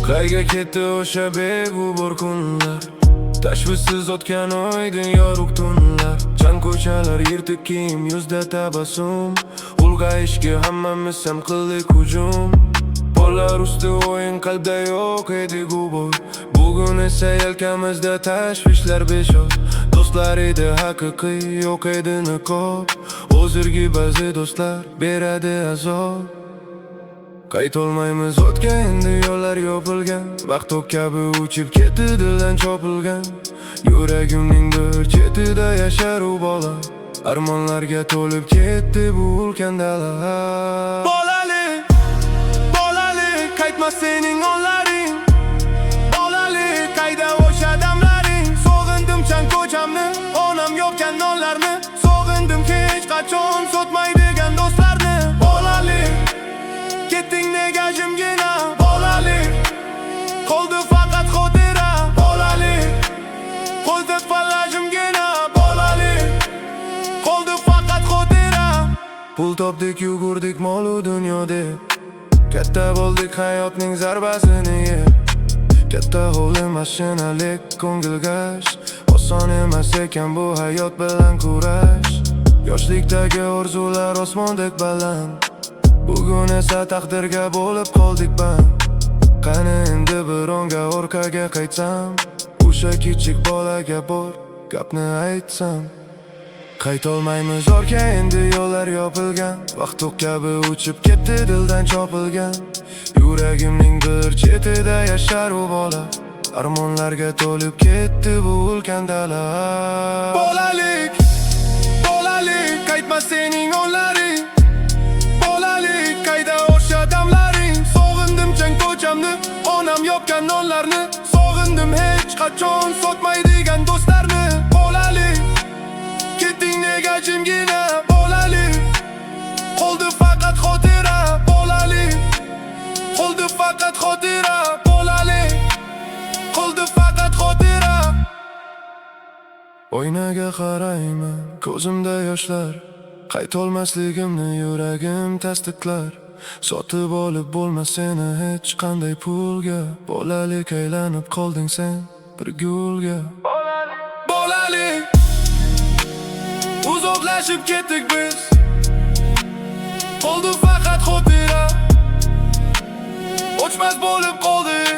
Qayga ketdi o'sha beg'ubor kunlar, tashvishsiz o'tgan oydin yorug' tunlar. Chang ko'chalar, yirtiq kiyim, yuzda tabassum, ulg'ayishga hammamiz ham qildik hujum. Pollar usti o'yin, qalbda yo'q edi g'ubor. Bugun esa yelkamizda tashvishlar beshoq. Do'stlar edi haqiqiy, yo'q edi niqob. Hozirgi ba'zi do'stlar beradi azob. Qaytolmaymiz o'tgan, endi yo'llar yopilgan. Vaqt o'q kabi uchib ketdi, dildan chopilgan. Yuragimning bir chetida yashar u bola, armonlarga to'lib ketdi bu ulkan dala. Bolalik, bolalik, qaytmas sening onlaring. Bolalik, qayda o'sha damlaring. Sog'indim chang ko'chamni, onam yopgan nonlarni. Sog'indim hech qachon sotmaydigan do'stlarni. Bolalik, ketding nega jimgina. Bolalik, qoldi faqat xotira. Bolalik, qoldi falajimgina. Bolalik, qoldi faqat xotira. Pul topdik, yugurdik molu dunyoda, katta bo'ldik hayotning zarbasini yeb. Katta hovli, mashinalik, ko'ngil g'ash. Oson emas ekan bu hayot bilan kurash. Yoshlikdagi orzular osmondek baland, bugun esa taqdirga bo'lib qoldik band. Qani endi bironga orqaga qaytsam, o'sha kichik bolaga bor gapni aytsam. Qaytolmaymiz orqa, endi yo'llar yopilgan. Vaqt o'q kabi uchib ketdi, dildan chopilgan. Yuragimning bir chetida yashar u bola, armonlarga to'lib ketdi bu ulkan dala. Bolalik, bolalik, qaytmas sening onlaring. Bolalik, qayda o'sha damlaring. Sog'indim chang ko'chamni, onam yopgan nonlarni. Sog'indim hech qachon sotmaydigan do'stlarni. Bolalik, ketding nega jimgina. Bolalik, qoldi faqat xotira. Bolalik, qoldi faqat xotira. Bolalik, qoldi faqat xotira. Oynaga qarayman, ko'zimda yoshlar. Qaytolmasligimni yuragim tasdiqlar. Sotib olib bo'lmas seni hech qanday pulga. Bolalik, aylanib qolding sen bir gulga. Bolalik, uzoqlashib ketdik biz, qoldi faqat xotira. O'chmas bo'lib qoldik